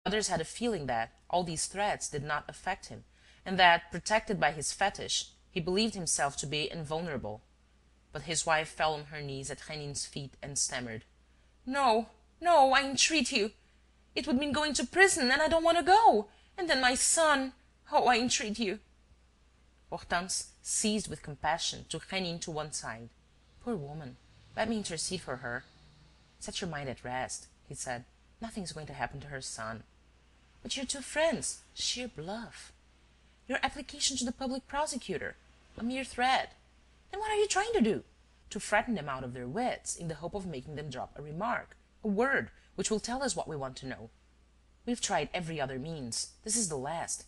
Others had a feeling that all these threats did not affect him, and that, protected by his fetish, he believed himself to be invulnerable. But his wife fell on her knees at Rénine's feet and stammered: "No, no, I entreat you. It would mean going to prison, and I don't want to go. And then my son. Oh, I entreat you." Hortense, seized with compassion, took Rénine to one side. "Poor woman, let me intercede for her." "Set your mind at rest," he said. "Nothing is going to happen to her son." "But your two friends, sheer bluff." "Your application to the public prosecutor, a mere threat." "And what are you trying to do?" "To frighten them out of their wits, in the hope of making them drop a remark, a word, which will tell us what we want to know. We've tried every other means. This is the last.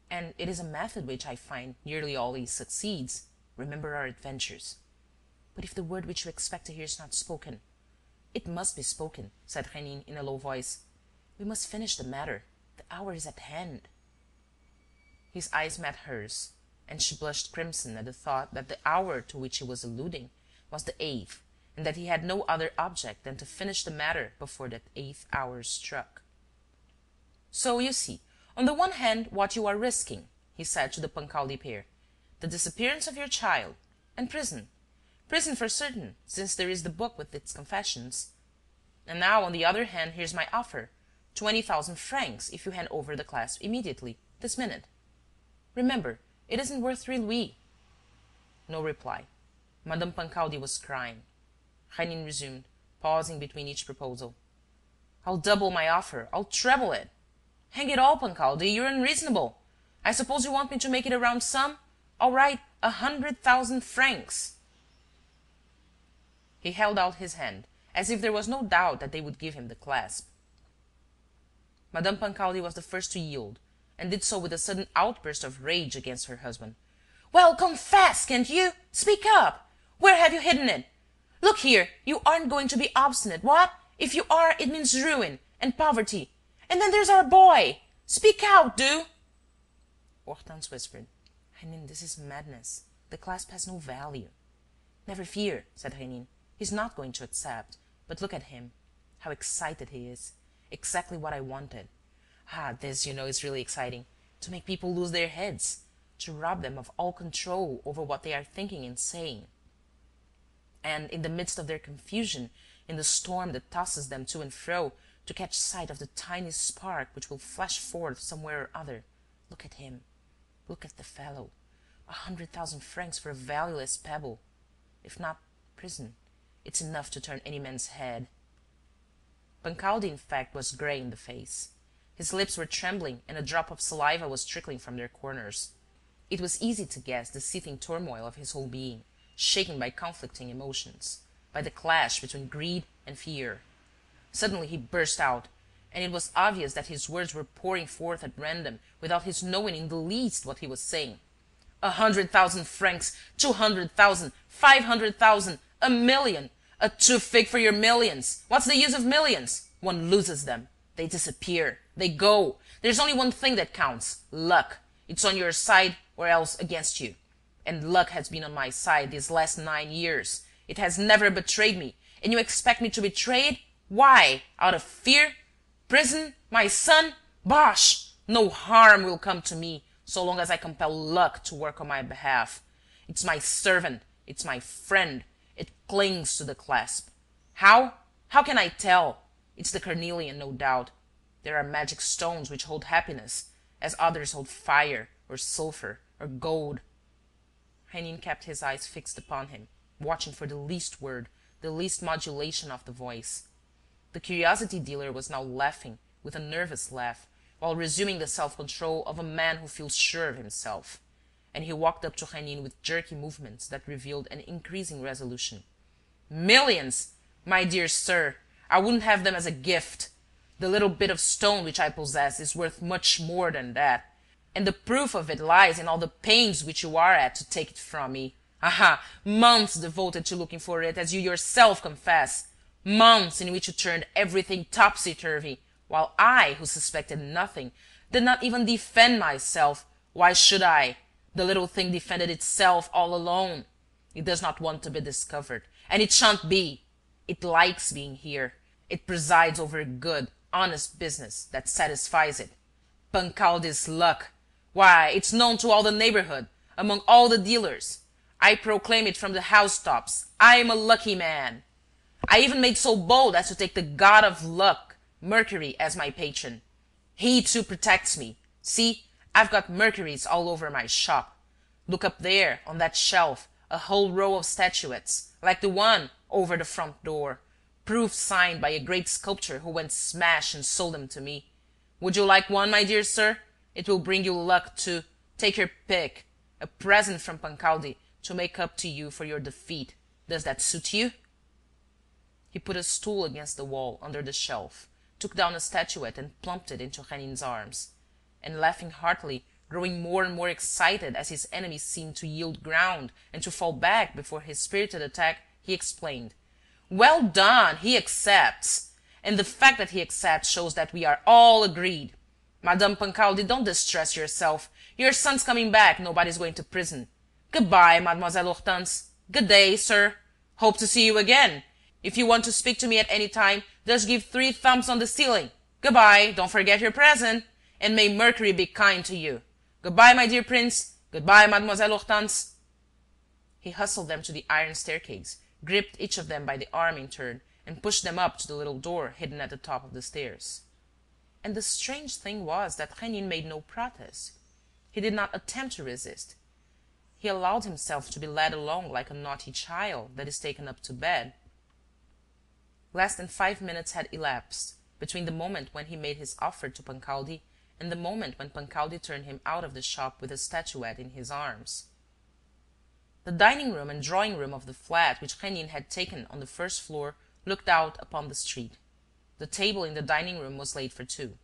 And it is a method which I find nearly always succeeds. Remember our adventures." "But if the word which you expect to hear is not spoken?" "It must be spoken," said Rénine in a low voice. "We must finish the matter. The hour is at hand." His eyes met hers, and she blushed crimson at the thought that the hour to which he was alluding was the 8th, and that he had no other object than to finish the matter before that 8th hour struck. "So, you see, on the one hand, what you are risking," he said to the Pancaldi pair: "the disappearance of your child, and prison. Prison for certain, since there is the book with its confessions. And now, on the other hand, here's my offer: 20,000 francs if you hand over the clasp immediately, this minute. Remember, it isn't worth 3 louis." No reply. Madame Pancaldi was crying. Rénine resumed, pausing between each proposal: "I'll double my offer. I'll treble it. Hang it all, Pancaldi, you're unreasonable. I suppose you want me to make it a round sum? All right, 100,000 francs." He held out his hand, as if there was no doubt that they would give him the clasp. Madame Pancaldi was the first to yield, and did so with a sudden outburst of rage against her husband. "Well, confess, can't you? Speak up! Where have you hidden it? Look here, you aren't going to be obstinate, what? If you are, it means ruin and poverty. And then there's our boy. Speak out, do!" Hortense whispered: "Rénine, this is madness. The clasp has no value." "Never fear," said Rénine. "He's not going to accept. But look at him. How excited he is. Exactly what I wanted. Ah, this, you know, is really exciting. To make people lose their heads. To rob them of all control over what they are thinking and saying. And in the midst of their confusion, in the storm that tosses them to and fro, to catch sight of the tiny spark which will flash forth somewhere or other. Look at him. Look at the fellow. 100,000 francs for a valueless pebble. If not prison, it's enough to turn any man's head." Pancaldi, in fact, was grey in the face. His lips were trembling and a drop of saliva was trickling from their corners. It was easy to guess the seething turmoil of his whole being, shaken by conflicting emotions, by the clash between greed and fear. Suddenly he burst out, and it was obvious that his words were pouring forth at random without his knowing in the least what he was saying. 100,000 francs, 200,000, 500,000, 1,000,000. A too fig for your millions. What's the use of millions? One loses them. They disappear. They go. There's only one thing that counts: luck. It's on your side or else against you. And luck has been on my side these last 9 years. It has never betrayed me. And you expect me to betray it? Why? Out of fear? Prison? My son? Bosh! No harm will come to me so long as I compel luck to work on my behalf. It's my servant. It's my friend. It clings to the clasp. How? How can I tell? It's the carnelian, no doubt. There are magic stones which hold happiness, as others hold fire, or sulphur, or gold. Rénine kept his eyes fixed upon him, watching for the least word, the least modulation of the voice. The curiosity dealer was now laughing with a nervous laugh, while resuming the self-control of a man who feels sure of himself. And he walked up to Rénine with jerky movements that revealed an increasing resolution. "Millions! My dear sir, I wouldn't have them as a gift. The little bit of stone which I possess is worth much more than that. And the proof of it lies in all the pains which you are at to take it from me. Aha! Months devoted to looking for it, as you yourself confess. Months in which you turned everything topsy-turvy, while I, who suspected nothing, did not even defend myself. Why should I? The little thing defended itself all alone. It does not want to be discovered, and it shan't be. It likes being here. It presides over good, honest business that satisfies it. Pancaldi's luck! Why, it's known to all the neighborhood, among all the dealers. I proclaim it from the housetops. I'm a lucky man. I even made so bold as to take the god of luck, Mercury, as my patron. He too protects me. See, I've got Mercuries all over my shop. Look up there, on that shelf, a whole row of statuettes, like the one over the front door, proof signed by a great sculptor who went smash and sold them to me. Would you like one, my dear sir? It will bring you luck too. Take your pick. A present from Pancaldi to make up to you for your defeat. Does that suit you? He put a stool against the wall under the shelf, took down a statuette and plumped it into Rénine's arms. And laughing heartily, growing more and more excited as his enemy seemed to yield ground and to fall back before his spirited attack, he explained: "Well done! He accepts. And the fact that he accepts shows that we are all agreed. Madame Pancaldi, don't distress yourself. Your son's coming back. Nobody's going to prison. Good-bye, Mademoiselle Hortense. Good day, sir. Hope to see you again. If you want to speak to me at any time, just give 3 thumps on the ceiling. Good-bye. Don't forget your present. And may Mercury be kind to you. Good-bye, my dear prince. Good-bye, Mademoiselle Hortense." He hustled them to the iron staircase, gripped each of them by the arm in turn, and pushed them up to the little door hidden at the top of the stairs. And the strange thing was that Rénine made no protest. He did not attempt to resist. He allowed himself to be led along like a naughty child that is taken up to bed. Less than 5 minutes had elapsed between the moment when he made his offer to Pancaldi and the moment when Pancaldi turned him out of the shop with a statuette in his arms. The dining-room and drawing-room of the flat which Rénine had taken on the first floor looked out upon the street. The table in the dining-room was laid for 2.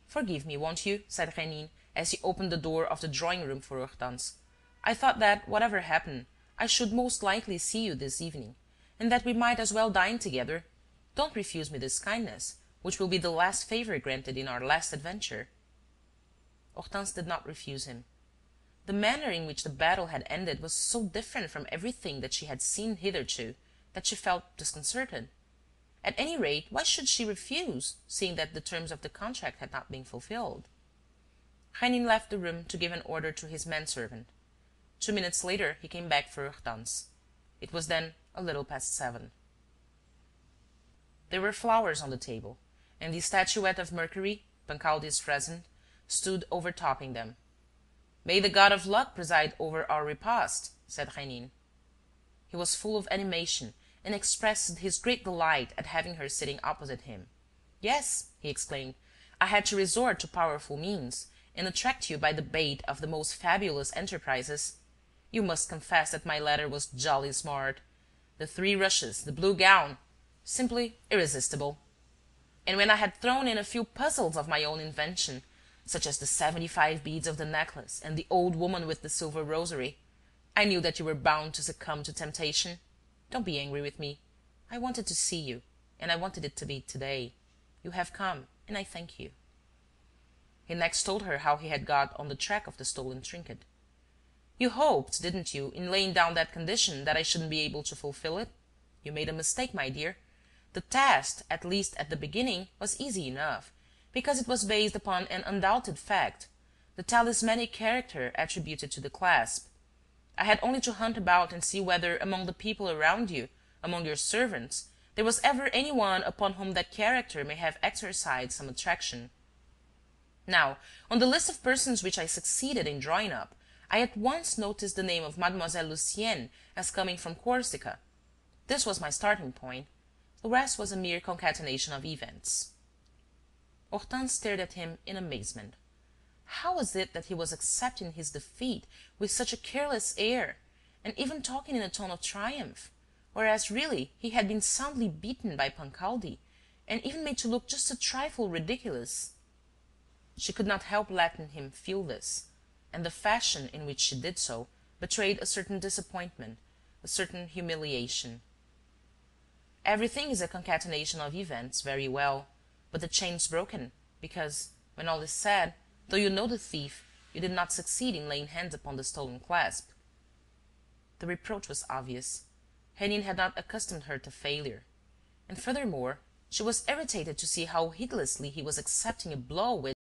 "Forgive me, won't you?" said Rénine, as he opened the door of the drawing-room for Hortense. "I thought that, whatever happened, I should most likely see you this evening, and that we might as well dine together. Don't refuse me this kindness, which will be the last favour granted in our last adventure." Hortense did not refuse him. The manner in which the battle had ended was so different from everything that she had seen hitherto that she felt disconcerted. At any rate, why should she refuse, seeing that the terms of the contract had not been fulfilled? Rénine left the room to give an order to his manservant. 2 minutes later he came back for Hortense. It was then a little past 7. There were flowers on the table, and the statuette of Mercury, Pancaldi's present, stood overtopping them. "May the god of luck preside over our repast," said Rénine. He was full of animation and expressed his great delight at having her sitting opposite him. "Yes," he exclaimed, "I had to resort to powerful means, and attract you by the bait of the most fabulous enterprises. You must confess that my letter was jolly smart. The 3 rushes, the blue gown, simply irresistible. And when I had thrown in a few puzzles of my own invention, such as the 75 beads of the necklace and the old woman with the silver rosary, I knew that you were bound to succumb to temptation. Don't be angry with me. I wanted to see you, and I wanted it to be today. You have come, and I thank you." He next told her how he had got on the track of the stolen trinket. "You hoped, didn't you, in laying down that condition, that I shouldn't be able to fulfill it? You made a mistake, my dear. The test, at least at the beginning, was easy enough, because it was based upon an undoubted fact, the talismanic character attributed to the clasp. I had only to hunt about and see whether, among the people around you, among your servants, there was ever any one upon whom that character may have exercised some attraction. Now, on the list of persons which I succeeded in drawing up, I at once noticed the name of Mademoiselle Lucienne as coming from Corsica. This was my starting point. The rest was a mere concatenation of events." Hortense stared at him in amazement. How was it that he was accepting his defeat with such a careless air, and even talking in a tone of triumph, whereas really he had been soundly beaten by Pancaldi, and even made to look just a trifle ridiculous? She could not help letting him feel this, and the fashion in which she did so betrayed a certain disappointment, a certain humiliation. Everything is a concatenation of events, very well, but the chain's broken, because, when all is said, though you know the thief, you did not succeed in laying hands upon the stolen clasp. The reproach was obvious. Rénine had not accustomed her to failure. And furthermore, She was irritated to see how heedlessly he was accepting a blow which,